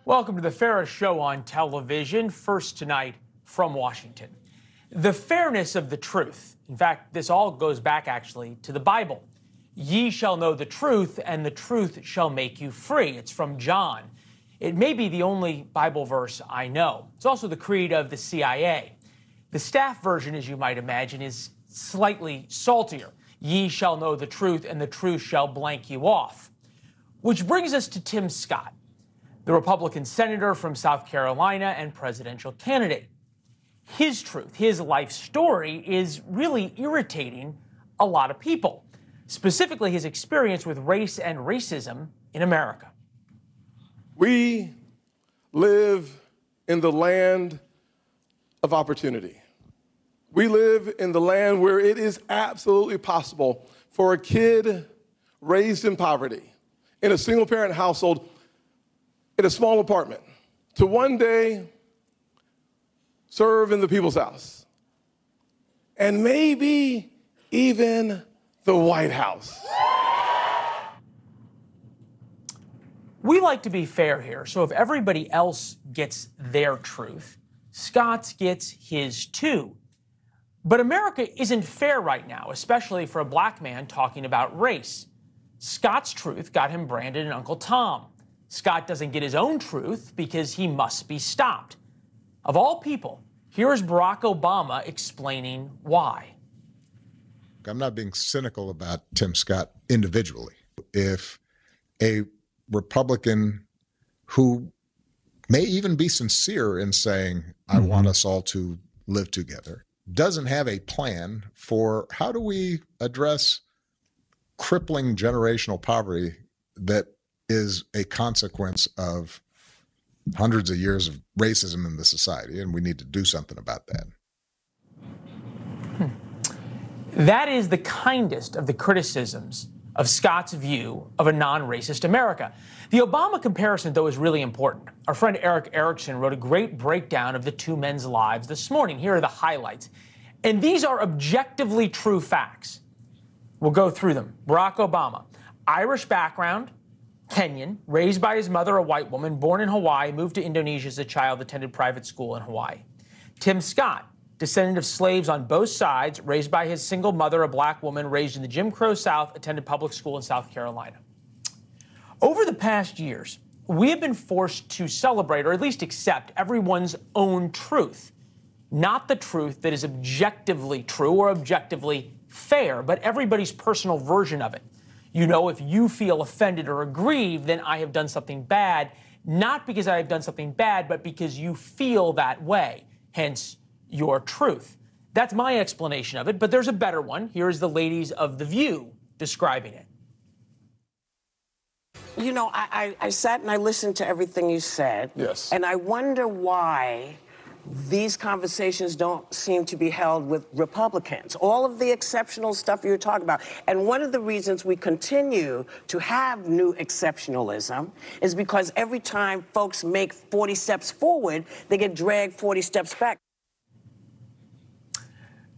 Welcome to the fairest show on television. First tonight from Washington. The fairness of the truth. In fact, this all goes back actually to the Bible. Ye shall know the truth, and the truth shall make you free. It's from John. It may be the only Bible verse I know. It's also the creed of the CIA. The staff version, as you might imagine, is slightly saltier. Ye shall know the truth, and the truth shall blank you off. Which brings us to Tim Scott, the Republican senator from South Carolina and presidential candidate. His truth, his life story is really irritating a lot of people, specifically his experience with race and racism in America. We live in the land of opportunity. We live in the land where it is absolutely possible for a kid raised in poverty, in a single-parent household, in a small apartment, to one day serve in the People's House, and maybe even the White House. We like to be fair here, so if everybody else gets their truth, Scott gets his too. But America isn't fair right now, especially for a black man talking about race. Scott's truth got him branded an Uncle Tom. Scott doesn't get his own truth because he must be stopped. Of all people, here is Barack Obama explaining why. I'm not being cynical about Tim Scott individually. If a Republican who may even be sincere in saying, I want us all to live together, doesn't have a plan for how do we address crippling generational poverty that is a consequence of hundreds of years of racism in the society, and we need to do something about that. That is the kindest of the criticisms of Scott's view of a non-racist America. The Obama comparison, though, is really important. Our friend Eric Erickson wrote a great breakdown of the two men's lives this morning. Here are the highlights. And these are objectively true facts. We'll go through them. Barack Obama, Irish background, Kenyan, raised by his mother, a white woman, born in Hawaii, moved to Indonesia as a child, attended private school in Hawaii. Tim Scott, descendant of slaves on both sides, raised by his single mother, a black woman, raised in the Jim Crow South, attended public school in South Carolina. Over the past years, we have been forced to celebrate, or at least accept, everyone's own truth. Not the truth that is objectively true or objectively fair, but everybody's personal version of it. You know, if you feel offended or aggrieved, then I have done something bad, not because I have done something bad, but because you feel that way, hence your truth. That's my explanation of it, but there's a better one. Here is the ladies of The View describing it. You know, I sat and I listened to everything you said. Yes. And I wonder why these conversations don't seem to be held with Republicans. All of the exceptional stuff you're talking about. And one of the reasons we continue to have new exceptionalism is because every time folks make 40 steps forward, they get dragged 40 steps back.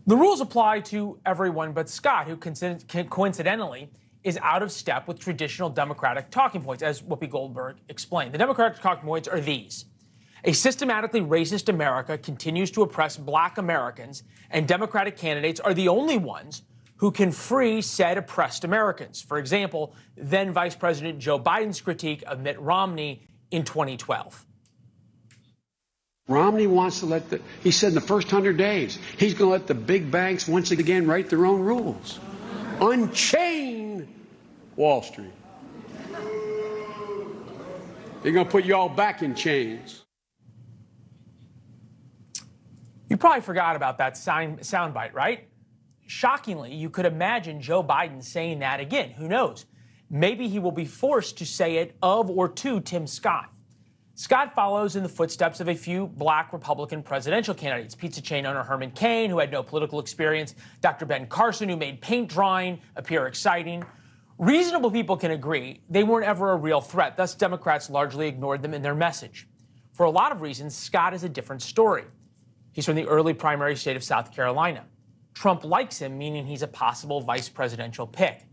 The rules apply to everyone but Scott, who coincidentally is out of step with traditional Democratic talking points, as Whoopi Goldberg explained. The Democratic talking points are these. A systematically racist America continues to oppress black Americans, and Democratic candidates are the only ones who can free said oppressed Americans. For example, then Vice President Joe Biden's critique of Mitt Romney in 2012. Romney wants to he said in the first 100 days, he's going to let the big banks once again write their own rules. Unchain Wall Street. They're going to put you all back in chains. You probably forgot about that soundbite, right? Shockingly, you could imagine Joe Biden saying that again. Who knows? Maybe he will be forced to say it of or to Tim Scott. Scott follows in the footsteps of a few black Republican presidential candidates. Pizza chain owner Herman Cain, who had no political experience. Dr. Ben Carson, who made paint drawing appear exciting. Reasonable people can agree they weren't ever a real threat. Thus, Democrats largely ignored them in their message. For a lot of reasons, Scott is a different story. He's from the early primary state of South Carolina. Trump likes him, meaning he's a possible vice presidential pick.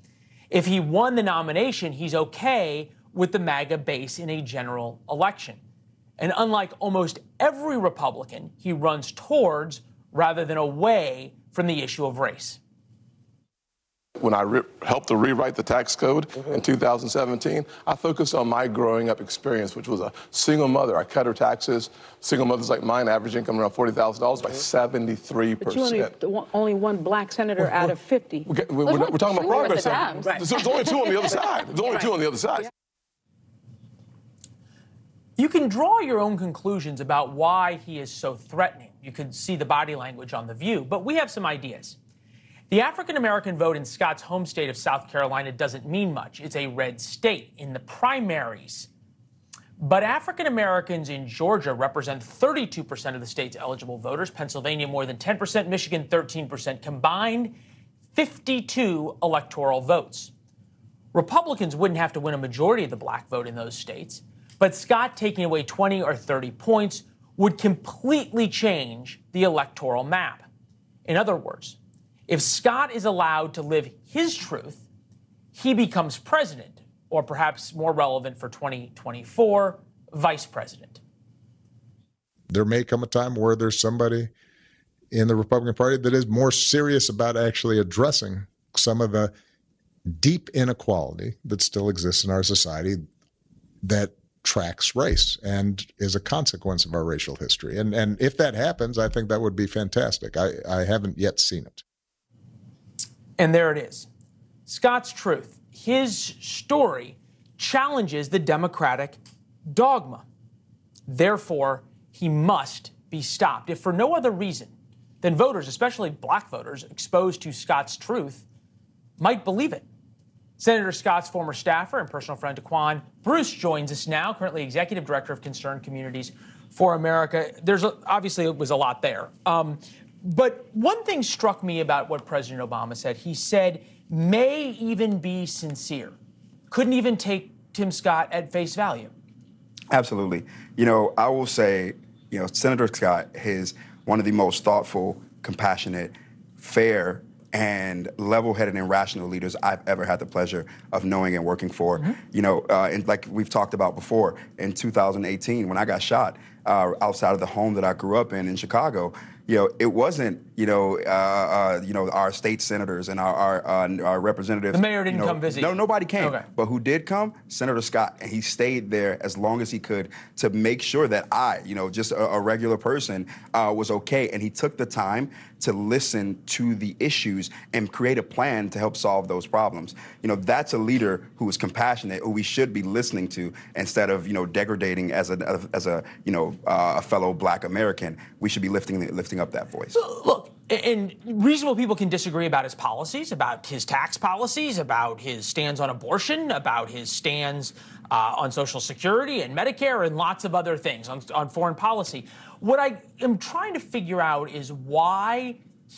If he won the nomination, he's okay with the MAGA base in a general election. And unlike almost every Republican, he runs towards rather than away from the issue of race. When I helped to rewrite the tax code in 2017, I focused on my growing up experience, which was a single mother. I cut her taxes. Single mothers like mine, average income around $40,000 by 73%. But you only one black senator out of 50. We're talking about progress. Right. There's only two on the other side. There's only two on the other side. You can draw your own conclusions about why he is so threatening. You can see the body language on The View, but we have some ideas. The African-American vote in Scott's home state of South Carolina doesn't mean much. It's a red state in the primaries. But African-Americans in Georgia represent 32% of the state's eligible voters, Pennsylvania more than 10%, Michigan 13%, combined 52 electoral votes. Republicans wouldn't have to win a majority of the black vote in those states, but Scott taking away 20 or 30 points would completely change the electoral map. In other words, if Scott is allowed to live his truth, he becomes president, or perhaps more relevant for 2024, vice president. There may come a time where there's somebody in the Republican Party that is more serious about actually addressing some of the deep inequality that still exists in our society that tracks race and is a consequence of our racial history. And if that happens, I think that would be fantastic. I haven't yet seen it. And there it is. Scott's truth. His story challenges the Democratic dogma. Therefore, he must be stopped, if for no other reason than voters, especially black voters, exposed to Scott's truth, might believe it. Senator Scott's former staffer and personal friend DaQuawn Bruce joins us now, currently Executive Director of Concerned Communities for America. Obviously, it was a lot there. But one thing struck me about what President Obama said. He said, may even be sincere. Couldn't even take Tim Scott at face value. Absolutely. I will say, Senator Scott is one of the most thoughtful, compassionate, fair, and level-headed and rational leaders I've ever had the pleasure of knowing and working for. And like we've talked about before, in 2018, when I got shot outside of the home that I grew up in Chicago, it wasn't, our state senators and our representatives. The mayor didn't come visit. No, nobody came. Okay. But who did come? Senator Scott. And he stayed there as long as he could to make sure that I, just a regular person, was okay. And he took the time to listen to the issues and create a plan to help solve those problems. That's a leader who is compassionate, who we should be listening to instead of, degrading as a fellow Black American. We should be lifting up that voice. Look, and reasonable people can disagree about his policies, about his tax policies, about his stands on abortion, about his stands on Social Security and Medicare and lots of other things, on foreign policy. What I am trying to figure out is why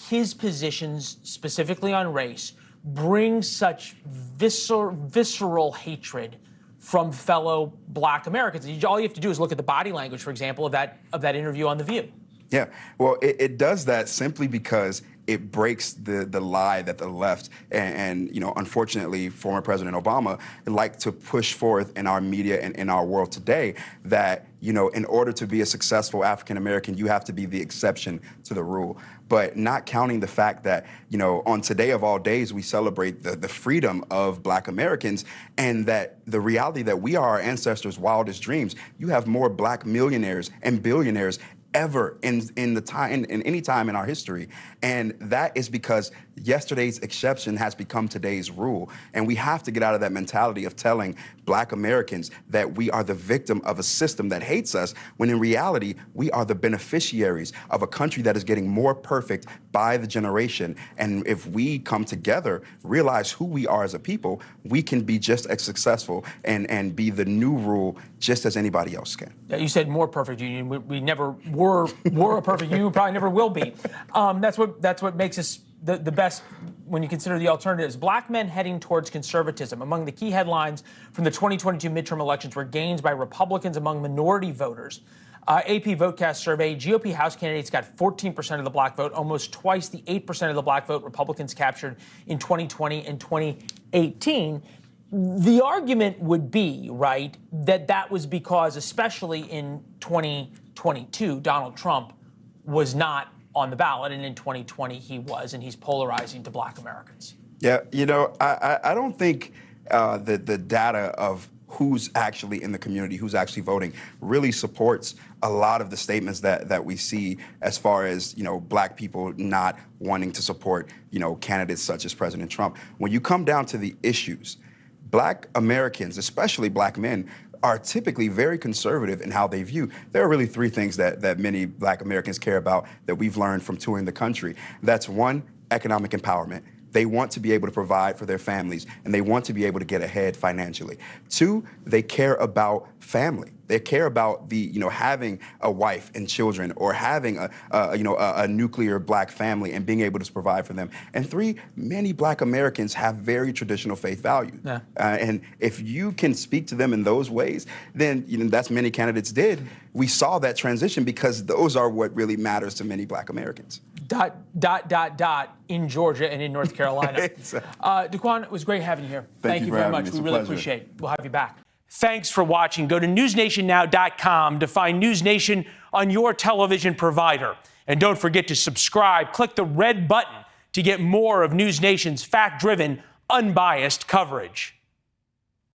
his positions, specifically on race, bring such visceral hatred from fellow Black Americans. All you have to do is look at the body language, for example, of that interview on The View. Yeah, well, it does that simply because it breaks the lie that the left and unfortunately, former President Obama like to push forth in our media and in our world today that, in order to be a successful African American, you have to be the exception to the rule. But not counting the fact that, on today of all days, we celebrate the freedom of Black Americans and that the reality that we are our ancestors' wildest dreams. You have more Black millionaires and billionaires ever in any time in our history. And that is because yesterday's exception has become today's rule. And we have to get out of that mentality of telling Black Americans that we are the victim of a system that hates us, when in reality, we are the beneficiaries of a country that is getting more perfect by the generation. And if we come together, realize who we are as a people, we can be just as successful and be the new rule just as anybody else can. You said more perfect union. We never were a perfect union. We probably never will be. That's what makes us the best when you consider the alternatives. Black men heading towards conservatism. Among the key headlines from the 2022 midterm elections were gains by Republicans among minority voters. AP Votecast survey, GOP House candidates got 14% of the black vote, almost twice the 8% of the black vote Republicans captured in 2020 and 2018. The argument would be, right, that was because, especially in 2022, Donald Trump was not on the ballot, and in 2020 he was, and he's polarizing to black Americans. Yeah, I don't think the data of who's actually in the community, who's actually voting, really supports a lot of the statements that we see as far as, black people not wanting to support, candidates such as President Trump. When you come down to the issues, black Americans, especially black men, are typically very conservative in how they view. There are really three things that many black Americans care about that we've learned from touring the country. That's one, economic empowerment. They want to be able to provide for their families, and they want to be able to get ahead financially. Two, they care about family. They care about having a wife and children, or having a nuclear black family and being able to provide for them. And three, many black Americans have very traditional faith values. Yeah. And if you can speak to them in those ways, then that's many candidates did. We saw that transition because those are what really matters to many black Americans. ... in Georgia and in North Carolina. Daquawn, it was great having you here. Thank you very much. We really appreciate it. We'll have you back. Thanks for watching. Go to newsnationnow.com to find NewsNation on your television provider. And don't forget to subscribe. Click the red button to get more of NewsNation's fact-driven, unbiased coverage.